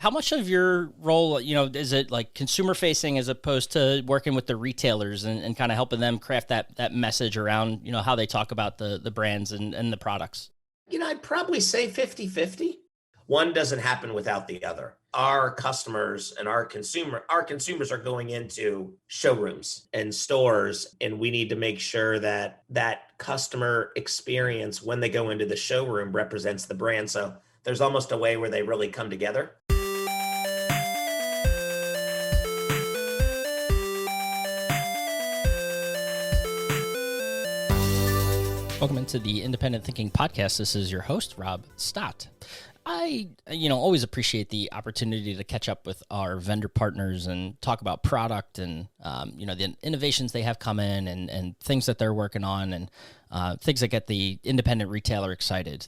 how much of your role, is it like consumer facing as opposed to working with the retailers and kind of helping them craft that message around, how they talk about the brands and the products? I'd probably say 50-50. One doesn't happen without the other. Our customers and our consumers are going into showrooms and stores, and we need to make sure that that customer experience when they go into the showroom represents the brand. So there's almost a way where they really come together. Welcome into the Independent Thinking Podcast. This is your host, Rob Stott. I, always appreciate the opportunity to catch up with our vendor partners and talk about product and, the innovations they have come in and things that they're working on and things that get the independent retailer excited.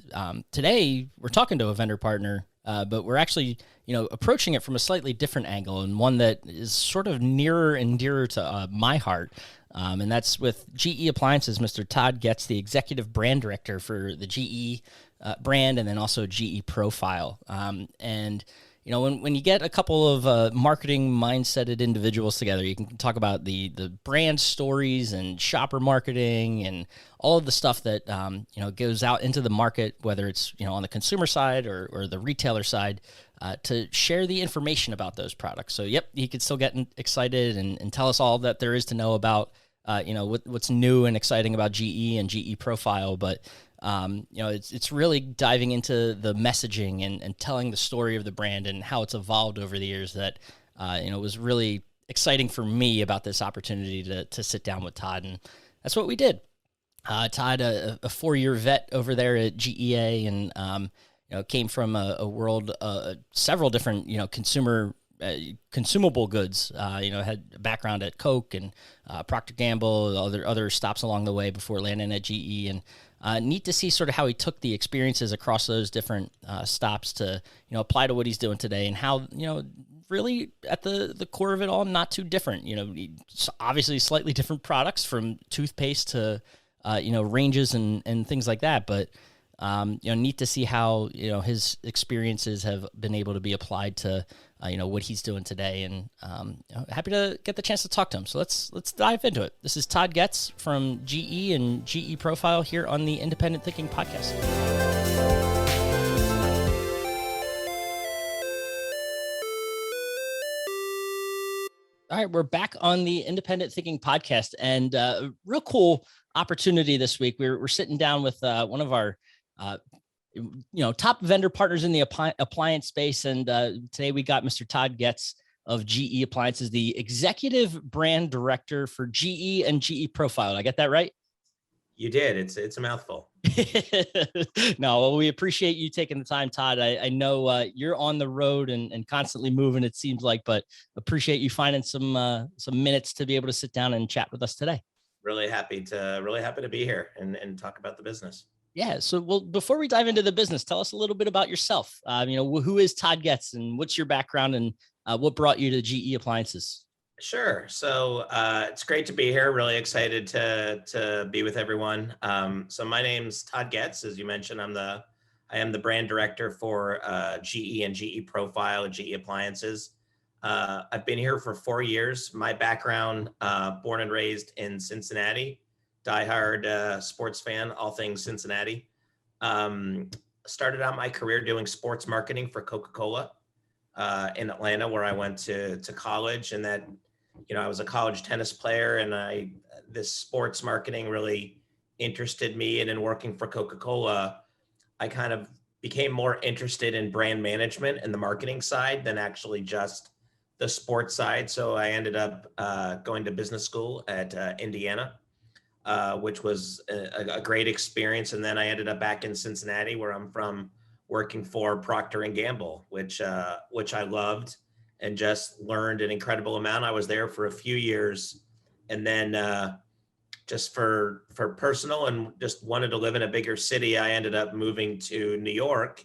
Today, we're talking to a vendor partner, but we're actually, approaching it from a slightly different angle and one that is sort of nearer and dearer to my heart. And that's with GE Appliances, Mr. Todd Getz, the Executive Brand Director for the GE brand and then also GE Profile. When you get a couple of marketing mindseted individuals together, you can talk about the brand stories and shopper marketing and all of the stuff that, goes out into the market, whether it's, on the consumer side or the retailer side, to share the information about those products. So, you could still get excited and tell us all that there is to know about, what's new and exciting about GE and GE Profile. But, it's really diving into the messaging and telling the story of the brand and how it's evolved over the years that, was really exciting for me about this opportunity to sit down with Todd. And that's what we did. Todd, a 4-year vet over there at GEA and, came from a world, several different, consumable goods, had a background at Coke and Procter & Gamble, other stops along the way before landing at GE. And neat to see sort of how he took the experiences across those different stops to, apply to what he's doing today and how, really at the core of it all, not too different. Obviously slightly different products from toothpaste to, ranges and things like that. But neat to see how, his experiences have been able to be applied to, what he's doing today. And happy to get the chance to talk to him. So let's dive into it. This is Todd Getz from GE and GE Profile here on the Independent Thinking Podcast. All right, we're back on the Independent Thinking Podcast, and a real cool opportunity this week. We're sitting down with one of our top vendor partners in the appliance space. And today we got Mr. Todd Getz of GE Appliances, the Executive Brand Director for GE and GE Profile. Did I get that right? You did. It's a mouthful. No, well, we appreciate you taking the time, Todd. I know you're on the road and constantly moving, it seems like, but appreciate you finding some minutes to be able to sit down and chat with us today. Really happy to be here and talk about the business. Yeah. So, well, before we dive into the business, tell us a little bit about yourself. Who is Todd Getz and what's your background and what brought you to GE Appliances? Sure. So it's great to be here. Really excited to be with everyone. So my name's Todd Getz. As you mentioned, I am the brand director for GE and GE Profile, GE Appliances. I've been here for 4 years. My background, born and raised in Cincinnati. Diehard sports fan, all things Cincinnati. Started out my career doing sports marketing for Coca-Cola in Atlanta, where I went to college. And that, I was a college tennis player, and this sports marketing really interested me. And in working for Coca-Cola, I kind of became more interested in brand management and the marketing side than actually just the sports side. So I ended up going to business school at Indiana. Which was a great experience. And then I ended up back in Cincinnati, where I'm from, working for Procter & Gamble, which I loved and just learned an incredible amount. I was there for a few years, and then just for personal and just wanted to live in a bigger city, I ended up moving to New York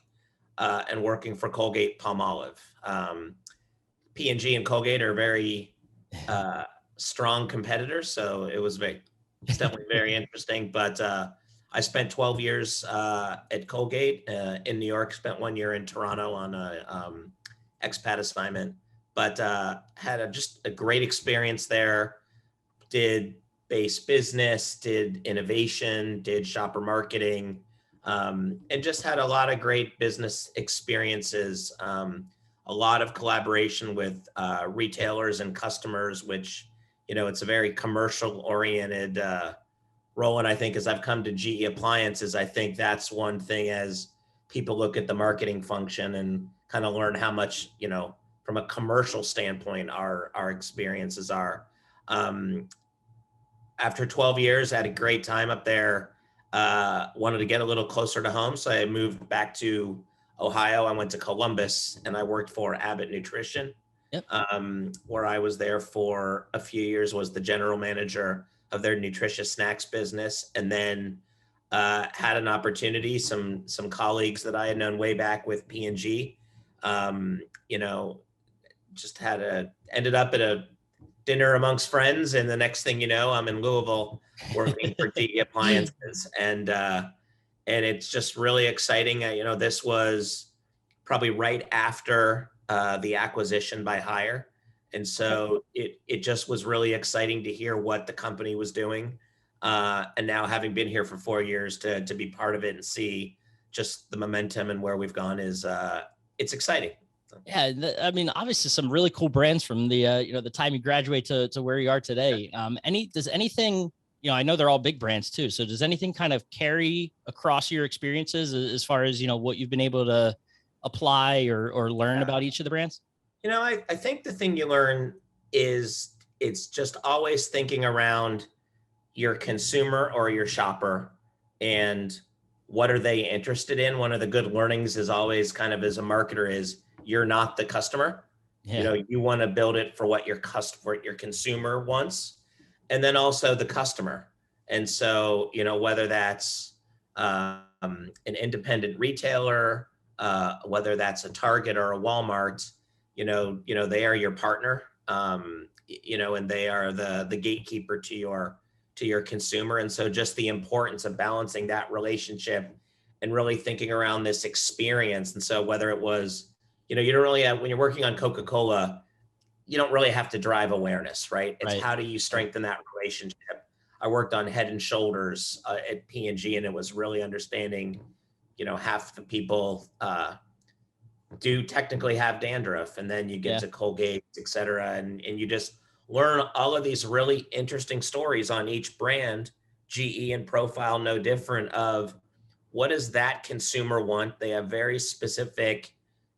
and working for Colgate Palmolive. P&G and Colgate are very strong competitors, so it's definitely very interesting. But I spent 12 years at Colgate in New York, spent 1 year in Toronto on a expat assignment, but had just a great experience there. Did base business, did innovation, did shopper marketing, and just had a lot of great business experiences. A lot of collaboration with retailers and customers, which, it's a very commercial oriented role. And I think as I've come to GE Appliances, I think that's one thing as people look at the marketing function and kind of learn how much, from a commercial standpoint, our experiences are. Um, After 12 years, I had a great time up there. Wanted to get a little closer to home, so I moved back to Ohio. I went to Columbus and I worked for Abbott Nutrition, Yep. where I was there for a few years, was the general manager of their nutritious snacks business. And then had an opportunity, some colleagues that I had known way back with P&G, you know, just ended up at a dinner amongst friends, and the next thing you know, I'm in Louisville working for GE Appliances, and it's just really exciting. This was probably right after the acquisition by Haier, and so it just was really exciting to hear what the company was doing, and now having been here for 4 years to be part of it and see just the momentum and where we've gone is it's exciting. Yeah, I mean, obviously, some really cool brands from the the time you graduate to where you are today. Does anything, I know they're all big brands too. So does anything kind of carry across your experiences as far as what you've been able to apply or learn about each of the brands? I think the thing you learn is it's just always thinking around your consumer or your shopper and what are they interested in. One of the good learnings is always kind of as a marketer is you're not the customer. Yeah. You want to build it for what your consumer wants, and then also the customer. And so, whether that's an independent retailer, whether that's a Target or a Walmart, they are your partner, and they are the gatekeeper to your consumer. And so just the importance of balancing that relationship and really thinking around this experience. And so whether it was, you don't really have, when you're working on Coca-Cola, you don't really have to drive awareness, right? It's Right. how do you strengthen that relationship? I worked on Head and Shoulders at P&G, and it was really understanding, half the people do technically have dandruff, and then you get Yeah. to Colgate, et cetera. And you just learn all of these really interesting stories on each brand, GE and Profile, no different, of what does that consumer want? They have very specific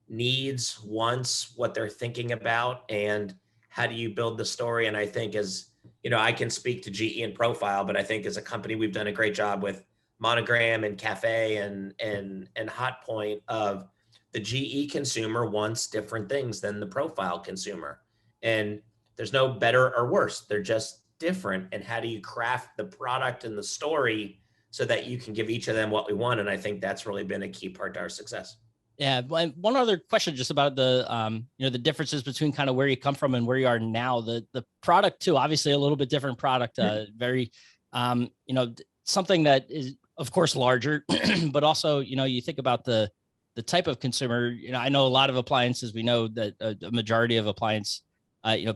needs, wants, what they're thinking about, and how do you build the story? And I think I can speak to GE and Profile, but I think as a company, we've done a great job with Monogram and Cafe and Hot Point of the GE consumer wants different things than the Profile consumer. And there's no better or worse. They're just different. And how do you craft the product and the story so that you can give each of them what we want? And I think that's really been a key part to our success. Yeah. One other question just about the, the differences between kind of where you come from and where you are now. The product too, obviously a little bit different product, very, something that is of course larger, but also, you think about the type of consumer. I know a lot of appliances, we know that a majority of appliance,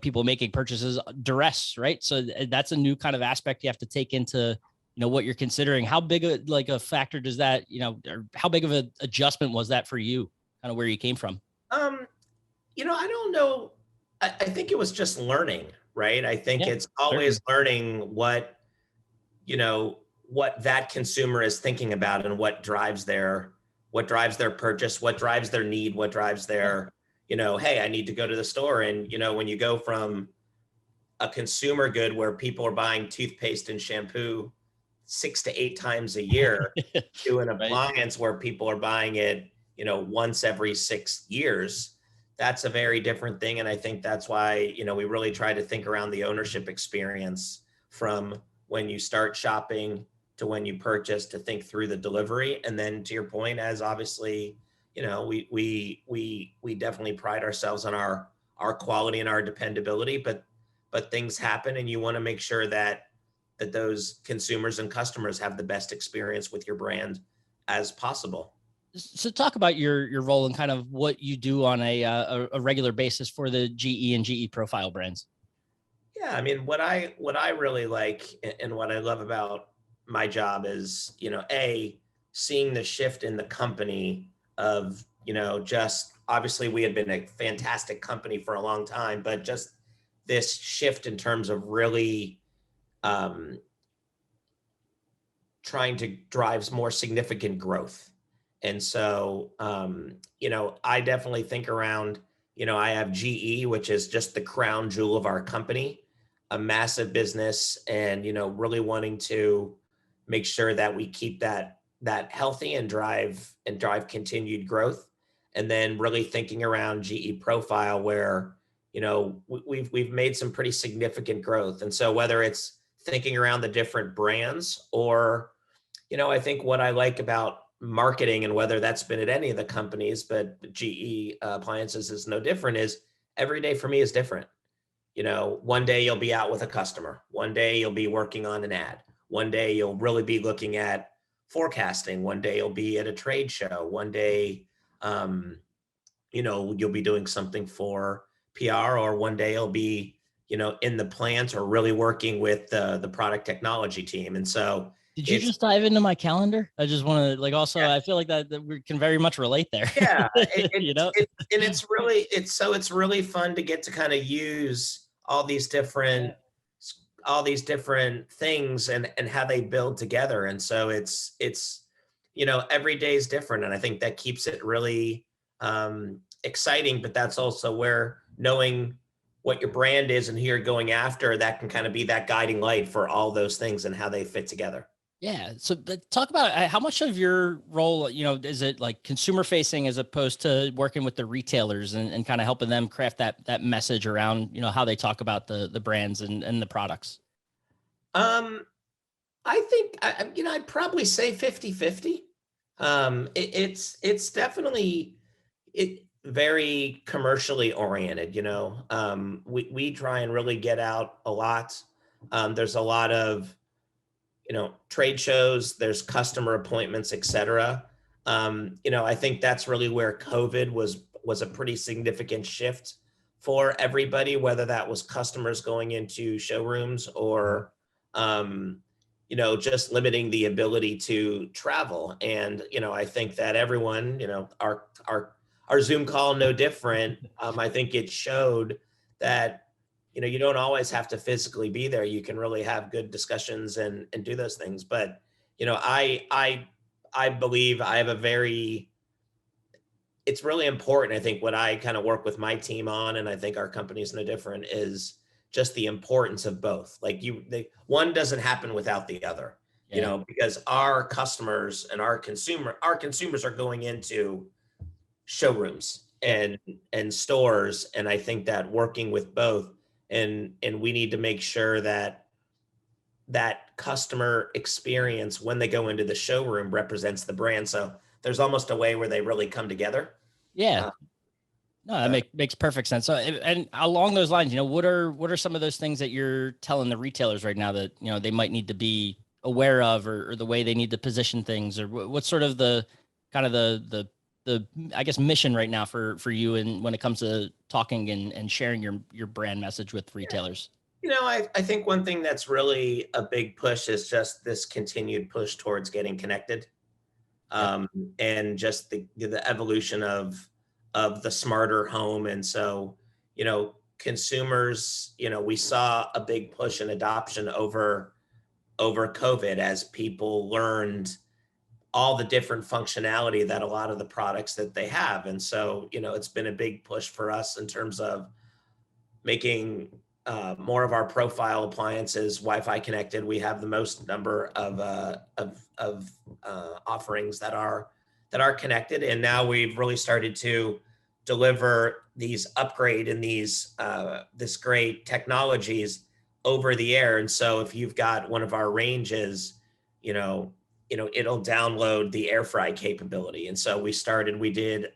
people making purchases duress, right? So that's a new kind of aspect you have to take into, what you're considering. How big a factor does that, or how big of an adjustment was that for you, kind of where you came from? I don't know. I think it was just learning, right? I think Yeah, it's always certainly. learning what that consumer is thinking about and what drives their purchase, what drives their need, what drives Yeah. their, hey, I need to go to the store. And, when you go from a consumer good where people are buying toothpaste and shampoo 6 to 8 times a year to an Right. appliance where people are buying it, once every 6 years, that's a very different thing. And I think that's why, we really try to think around the ownership experience from when you start shopping to when you purchase, to think through the delivery. And then to your point, as obviously, we definitely pride ourselves on our quality and our dependability, but things happen and you want to make sure that those consumers and customers have the best experience with your brand as possible. So talk about your role and kind of what you do on a regular basis for the GE and GE profile brands. Yeah, I mean, what I really like and what I love about my job is, a seeing the shift in the company of, just obviously we had been a fantastic company for a long time, but just this shift in terms of really um, trying to drive more significant growth. And so, I definitely think around, I have GE, which is just the crown jewel of our company, a massive business, and, really wanting to make sure that we keep that healthy and drive continued growth. And then really thinking around GE profile where, we've made some pretty significant growth. And so whether it's thinking around the different brands or I think what I like about marketing and whether that's been at any of the companies, but GE appliances is no different, is every day for me is different. One day you'll be out with a customer. One day you'll be working on an ad. One day you'll really be looking at forecasting. One day you'll be at a trade show. One day, um, you'll be doing something for PR, or one day you'll be, in the plant or really working with the product technology team. And so Did you it's just dive into my calendar? I just want to also, yeah, I feel like that we can very much relate there. yeah, You know? and it's really fun to get to kind of use Yeah. all these different things and how they build together. And so it's every day is different, and I think that keeps it really exciting. But that's also where knowing what your brand is and who you're going after, that can kind of be that guiding light for all those things and how they fit together. Yeah. So talk about how much of your role, is it like consumer facing as opposed to working with the retailers and kind of helping them craft that message around, how they talk about the brands and the products. Um, I think I'd probably say 50-50. It's definitely it very commercially oriented. We try and really get out a lot. There's a lot of trade shows, there's customer appointments, etc. I think that's really where COVID was a pretty significant shift for everybody, whether that was customers going into showrooms or just limiting the ability to travel. And I think that everyone, our Zoom call no different. I think it showed that you don't always have to physically be there. You can really have good discussions and do those things. But I believe I have a very it's really important. I think what I kind of work with my team on, and I think our company is no different, is just the importance of both. Like one doesn't happen without the other, Yeah. because our customers and our consumers are going into showrooms Yep. and stores. And I think that working with both, and we need to make sure that that customer experience when they go into the showroom represents the brand. So there's almost a way where they really come together. Yeah. Uh, No, that uh, makes perfect sense. So, and along those lines, what are some of those things that you're telling the retailers right now that they might need to be aware of, or the way they need to position things, or what's sort of the kind of the I guess mission right now for you, and when it comes to talking and sharing your brand message with yeah. retailers. I think one thing that's really a big push is just this continued push towards getting connected, Yep. um, and just the evolution of the smarter home. And so, consumers, we saw a big push in adoption over COVID as people learned all the different functionality that a lot of the products that they have. And so, it's been a big push for us in terms of making more of our profile appliances Wi-Fi connected. We have the most number of offerings that are connected, and now we've really started to deliver these upgrade and these this great technologies over the air. And so, if you've got one of our ranges, you know, it'll download the air fry capability. And so we did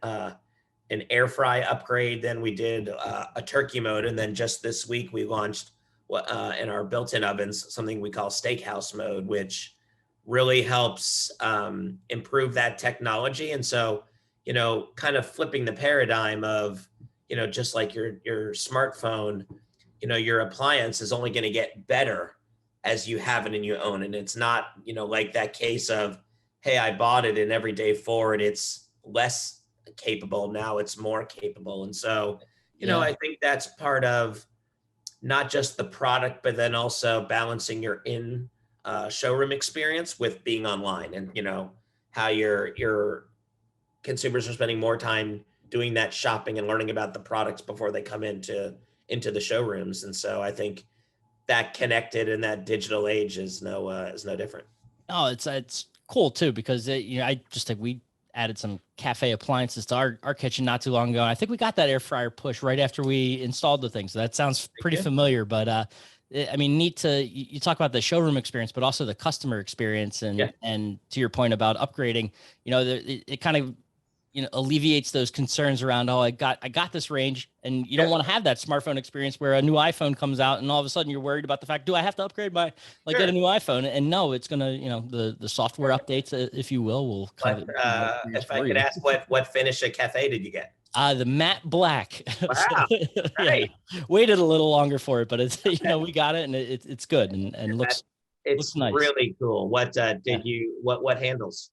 an air fry upgrade. Then we did a turkey mode, and then just this week we launched in our built-in ovens something we call steakhouse mode, which really helps improve that technology. And so, kind of flipping the paradigm of, just like your smartphone, your appliance is only going to get better as you have it and you own it. And it's not, like that case of, hey, I bought it and every day forward, it's less capable. Now it's more capable. And so, Yeah. I think that's part of not just the product, but then also balancing your in showroom experience with being online, and how your consumers are spending more time doing that shopping and learning about the products before they come into the showrooms. And so I think that connected and that digital age is no different. Oh, it's cool too because I just think we added some cafe appliances to our kitchen not too long ago. And I think we got that air fryer push right after we installed the thing. So that sounds pretty familiar. But I mean, neat to you talk about the showroom experience, but also the customer experience, Yeah. and to your point about upgrading, it kind of alleviates those concerns around, oh, I got this range, and you don't want to have that smartphone experience where a new iPhone comes out and all of a sudden you're worried about the fact, do I have to upgrade get a new iPhone? And no, it's gonna, the software updates, if you will kind of But improve that experience if I for could you. ask, what finish at cafe did you get? The matte black. So, Wow, yeah, right. waited a little longer for it, but it's we got it, and it's good, and That, looks it's nice. really cool. What Yeah. did you what handles?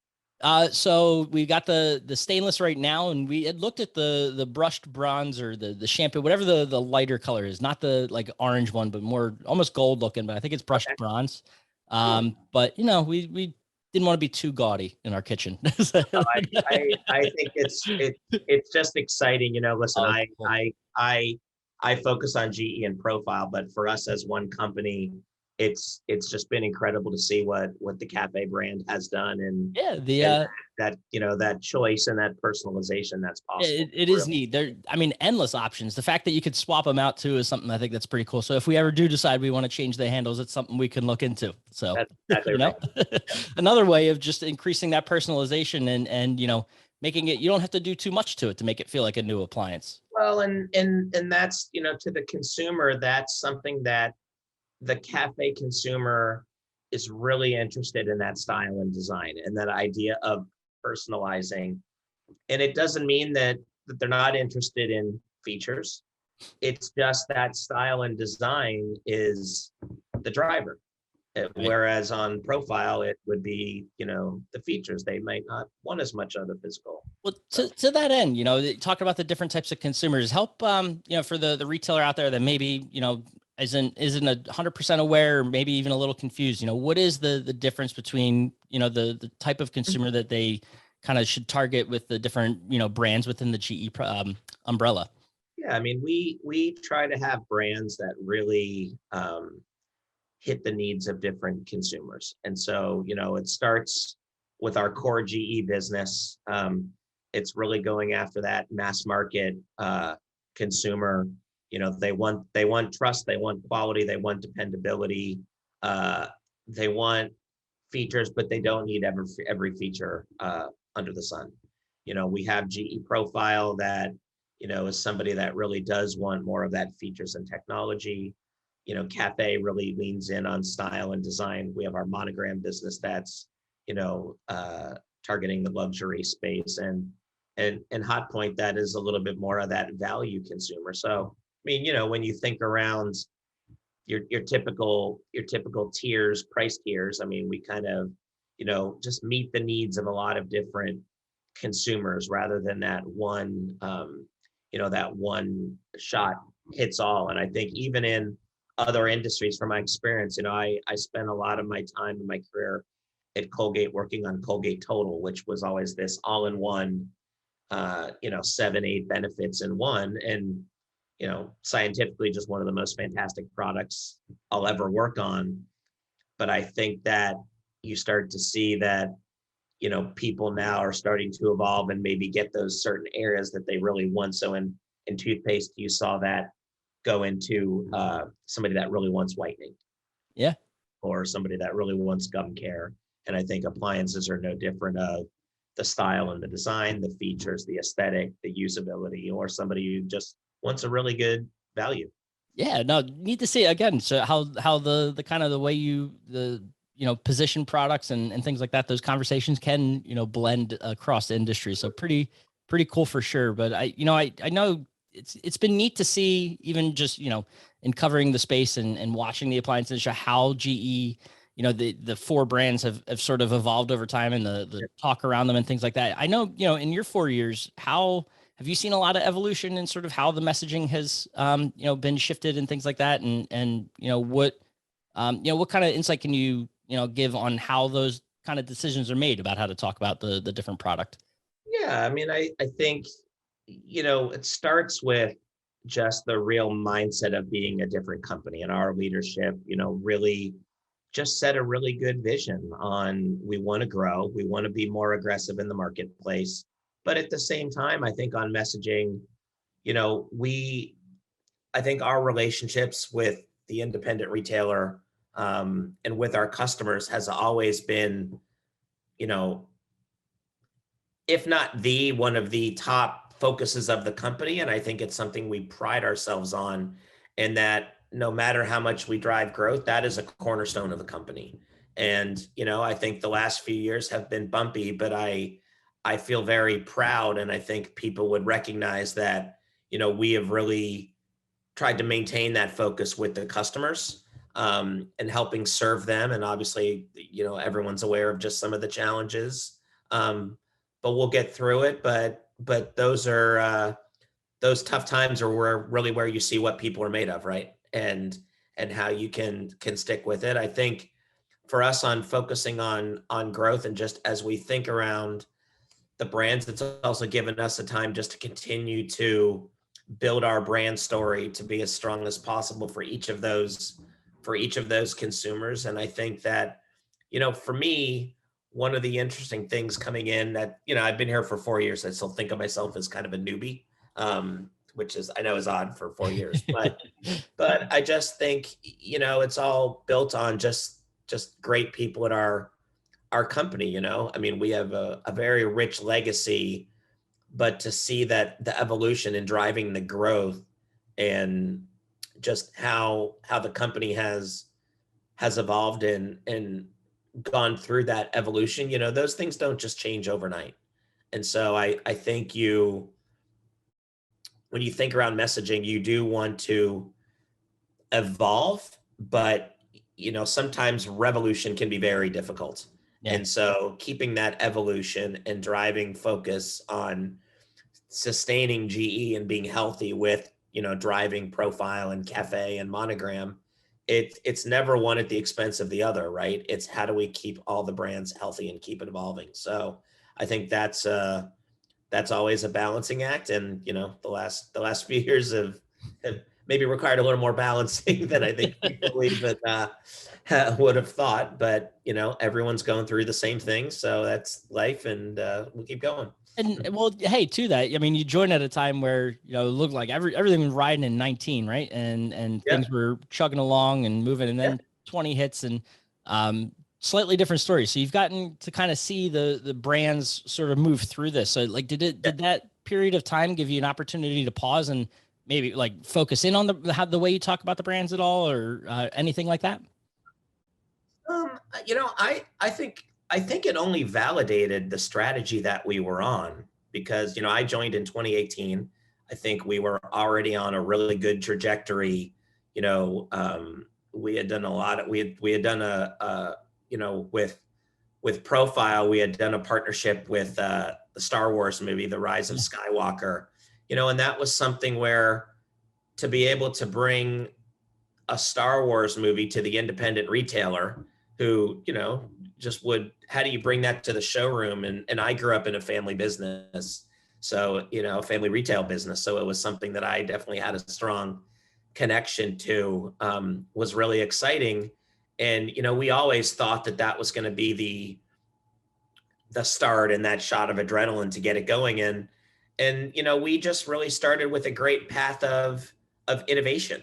So we got the stainless right now, and we had looked at the brushed bronze or the shampoo, whatever the lighter color is, not the like orange one, but more almost gold looking. But I think it's brushed Okay, bronze. cool. But we didn't want to be too gaudy in our kitchen. No, I think it's just exciting. Listen, Oh, I cool. I I I focus on GE and profile, but for us as one company, it's just been incredible to see what the cafe brand has done, and Yeah, and that that choice and that personalization that's possible. it is neat. There, I mean, endless options. The fact that you could swap them out too is something I think that's pretty cool. So if we ever do decide we want to change the handles, it's something we can look into. So, That's exactly right. another way of just increasing that personalization, and making it, you don't have to do too much to it to make it feel like a new appliance. Well, and that's, to the consumer, that's something that the cafe consumer is really interested in, that style and design and that idea of personalizing. And it doesn't mean that they're not interested in features. It's just that style and design is the driver. Right. Whereas on profile, it would be, the features. They might not want as much of the physical. Well, So to that end, talk about the different types of consumers. Help, for the retailer out there that maybe isn't 100% aware, or maybe even a little confused. What is the difference between the type of consumer that they kind of should target with the different brands within the GE umbrella? yeah, I mean, we try to have brands that really hit the needs of different consumers. And so, it starts with our core GE business. It's really going after that mass market consumer. They want trust, they want quality, they want dependability, uh, they want features, but they don't need every feature under the sun. We have GE Profile that is somebody that really does want more of that features and technology. Cafe really leans in on style and design. We have our Monogram business that's targeting the luxury space, and Hot Point that is a little bit more of that value consumer. So I mean, when you think around your typical tiers, price tiers, I mean, we kind of just meet the needs of a lot of different consumers rather than that one shot hits all. And I think even in other industries, from my experience, I spent a lot of my time in my career at Colgate working on Colgate Total, which was always this all-in-one, 7, 8 benefits in one. And, scientifically just one of the most fantastic products I'll ever work on. But I think that you start to see that, people now are starting to evolve and maybe get those certain areas that they really want. So in toothpaste, you saw that go into somebody that really wants whitening, Yeah. or somebody that really wants gum care. And I think appliances are no different of the style and the design, the features, the aesthetic, the usability, or somebody who just wants a really good value. Yeah, no, need to see it again. So how the kind of the way position products and things like that, those conversations can, blend across the industry. So pretty cool for sure. But I know it's been neat to see, even just, in covering the space and watching the appliance industry, how GE, the four brands have sort of evolved over time, and the talk around them and things like that. I know, in your 4 years, how have you seen a lot of evolution in sort of how the messaging has, been shifted and things like that? And what kind of insight can you, give on how those kind of decisions are made about how to talk about the different product? Yeah, I mean, I think, it starts with just the real mindset of being a different company, and our leadership, really just set a really good vision on, we want to grow, we want to be more aggressive in the marketplace. But at the same time, I think on messaging, you know, we, I think our relationships with the independent retailer, and with our customers has always been, you know, if not the one of the top focuses of the company. And I think it's something we pride ourselves on, and that no matter how much we drive growth, that is a cornerstone of the company. And, I think the last few years have been bumpy, but I feel very proud. And I think people would recognize that, we have really tried to maintain that focus with the customers, and helping serve them. And obviously, everyone's aware of just some of the challenges, um, but we'll get through it. But those tough times are where you see what people are made of, right? And how you can stick with it. I think for us, on focusing on growth, and just as we think around the brands, it's also given us a time just to continue to build our brand story to be as strong as possible for each of those consumers. And I think that, for me, one of the interesting things coming in, that, I've been here for 4 years, I still think of myself as kind of a newbie, which is, I know, is odd for 4 years, but I just think, it's all built on just great people at our company. I mean, we have a very rich legacy, but to see that the evolution in driving the growth, and just how the company has evolved and gone through that evolution, those things don't just change overnight. And so I think when you think around messaging, you do want to evolve, but, sometimes revolution can be very difficult. Yeah. And so keeping that evolution and driving focus on sustaining GE and being healthy with, driving profile and cafe and monogram, it's never one at the expense of the other, right? It's how do we keep all the brands healthy and keep it evolving. So I think that's always a balancing act. And, the last few years have maybe required a little more balancing than I think people even would have thought. But, everyone's going through the same thing. So that's life, and we'll keep going. And well, hey, to that, I mean, you joined at a time where, it looked like everything was riding in 19, right? And Yeah. things were chugging along and moving, and Yeah. then 20 hits, and slightly different stories. So you've gotten to kind of see the brands sort of move through this. So like, Yeah. did that period of time give you an opportunity to pause and maybe like focus in on the way you talk about the brands at all, or anything like that? I think it only validated the strategy that we were on, because, I joined in 2018. I think we were already on a really good trajectory. We had done a lot of, we had done with Profile, we had done a partnership with the Star Wars movie, The Rise of Yeah. Skywalker, and that was something where, to be able to bring a Star Wars movie to the independent retailer, who, just would, how do you bring that to the showroom? And I grew up in a family business. So, family retail business. So it was something that I definitely had a strong connection to, was really exciting. And, we always thought that that was going to be the start and that shot of adrenaline to get it going in. And, we just really started with a great path of innovation,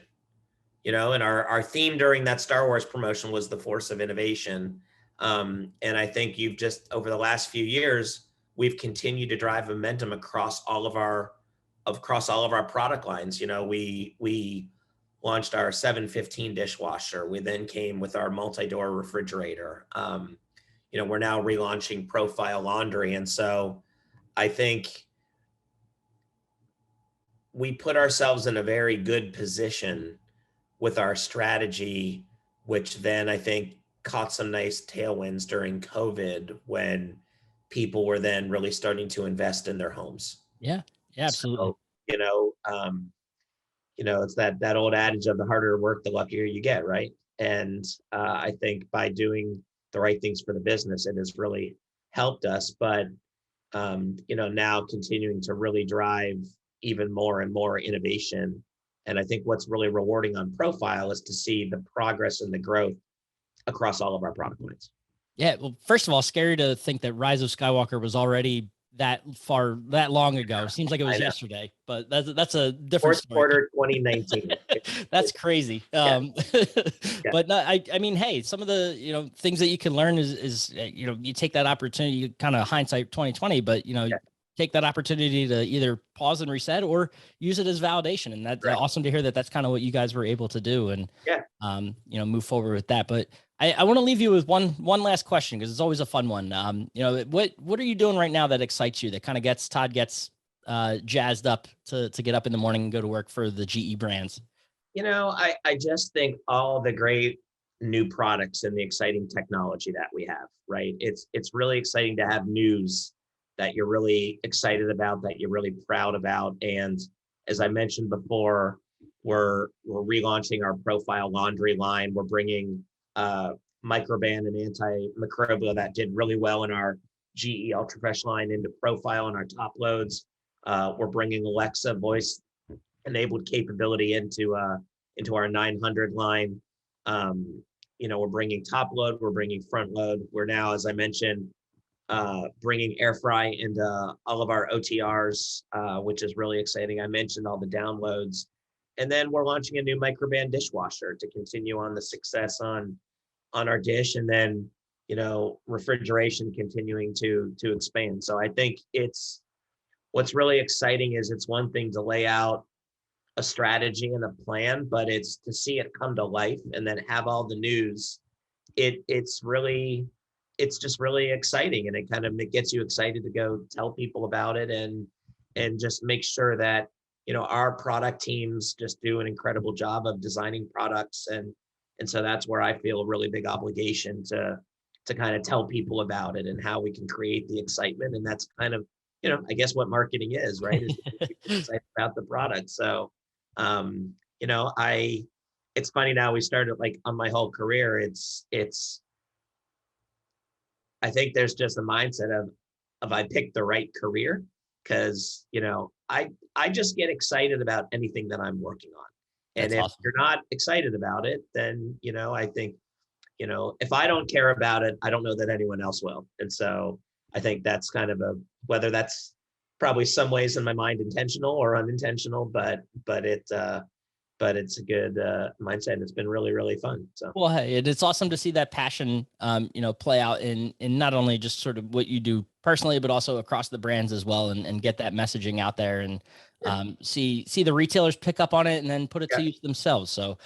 and our theme during that Star Wars promotion was the force of innovation. And I think you've just, over the last few years, we've continued to drive momentum across all of our product lines. We launched our 715 dishwasher. We then came with our multi-door refrigerator. We're now relaunching Profile Laundry. And so I think we put ourselves in a very good position with our strategy, which then I think caught some nice tailwinds during COVID when people were then really starting to invest in their homes. Yeah, yeah, absolutely. So, it's that old adage of the harder you work, the luckier you get, right? And I think by doing the right things for the business, it has really helped us. But now continuing to really drive even more and more innovation. And I think what's really rewarding on Profile is to see the progress and the growth across all of our product lines. Yeah. Well, first of all, scary to think that Rise of Skywalker was already that long ago. Seems like it was yesterday, but that's a different story. Quarter 2019. That's crazy. Yeah. But no, I mean, hey, some of the, things that you can learn is, you take that opportunity, kind of hindsight 2020, but, take that opportunity to either pause and reset or use it as validation. And that's awesome to hear that that's kind of what you guys were able to do and, move forward with that. But I want to leave you with one last question, because it's always a fun one. What are you doing right now that excites you, that kind of Todd gets jazzed up to get up in the morning and go to work for the GE brands? I just think all the great new products and the exciting technology that we have, right? It's really exciting to have news that you're really excited about, that you're really proud about. And as I mentioned before, we're relaunching our Profile Laundry line. We're bringing Microban and antimicrobial that did really well in our GE Ultra Fresh line into Profile and our top loads. We're bringing Alexa voice enabled capability into our 900 line. We're bringing top load, we're bringing front load. We're now, as I mentioned, bringing air fry into all of our OTRs, which is really exciting. I mentioned all the downloads. And then we're launching a new Microban dishwasher to continue on the success on our dish, and then refrigeration continuing to expand. So I think what's really exciting is it's one thing to lay out a strategy and a plan, but it's to see it come to life and then have all the news. It's just really exciting, and it gets you excited to go tell people about it and just make sure that our product teams just do an incredible job of designing products, and so that's where I feel a really big obligation to kind of tell people about it and how we can create the excitement. And that's kind of I guess what marketing is, right? Is excited about the product. So it's funny now, we started like on my whole career, I think there's just a mindset of I picked the right career, because I just get excited about anything that I'm working on. And if you're not excited about it, then I think if I don't care about it, I don't know that anyone else will. And so I think that's kind of whether that's probably some ways in my mind intentional or unintentional, but it's a good mindset. It's been really, really fun. So, well, hey, it's awesome to see that passion, play out in not only just sort of what you do personally, but also across the brands as well, and get that messaging out there, and see the retailers pick up on it and then put it to use themselves. So,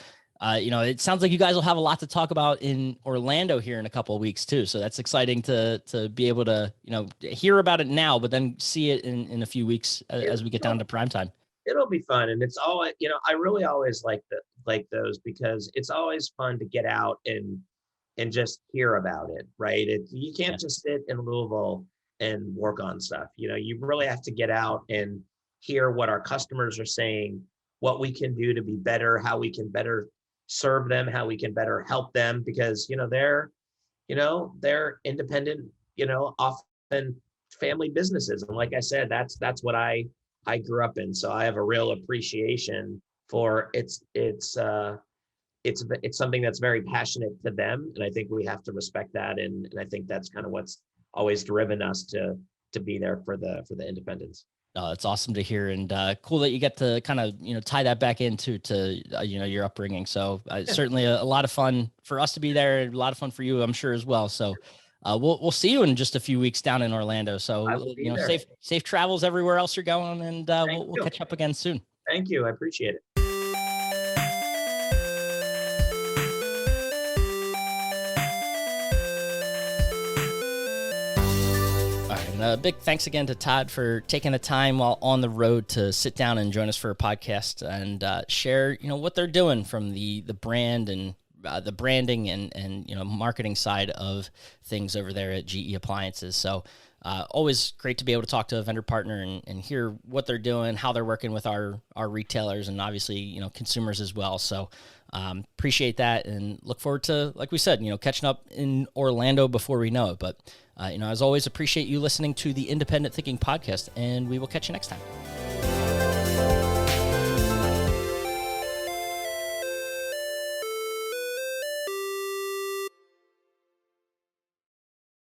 it sounds like you guys will have a lot to talk about in Orlando here in a couple of weeks too. So that's exciting to be able to, hear about it now, but then see it in a few weeks as we get down to prime time. It'll be fun. And it's all, I really always like those, because it's always fun to get out and just hear about it, right? You can't just sit in Louisville and work on stuff. You really have to get out and hear what our customers are saying, what we can do to be better, how we can better serve them, how we can better help them, because they're independent, often family businesses. And like I said, that's what I grew up in. So I have a real appreciation for it's something that's very passionate to them, and I think we have to respect that. And I think that's kind of what's always driven us to be there for the independents. No, it's awesome to hear, and cool that you get to kind of tie that back into your upbringing. So certainly a lot of fun for us to be there, and a lot of fun for you, I'm sure, as well. So we'll see you in just a few weeks down in Orlando. So safe travels everywhere else you're going, and we'll catch up again soon. Thank you, I appreciate it. And a big thanks again to Todd for taking the time while on the road to sit down and join us for a podcast and share, what they're doing from the brand and the branding and marketing side of things over there at GE Appliances. So always great to be able to talk to a vendor partner and hear what they're doing, how they're working with our retailers and obviously, consumers as well. So appreciate that and look forward to, like we said, catching up in Orlando before we know it. But, as always, appreciate you listening to the Independent Thinking Podcast, and we will catch you next time.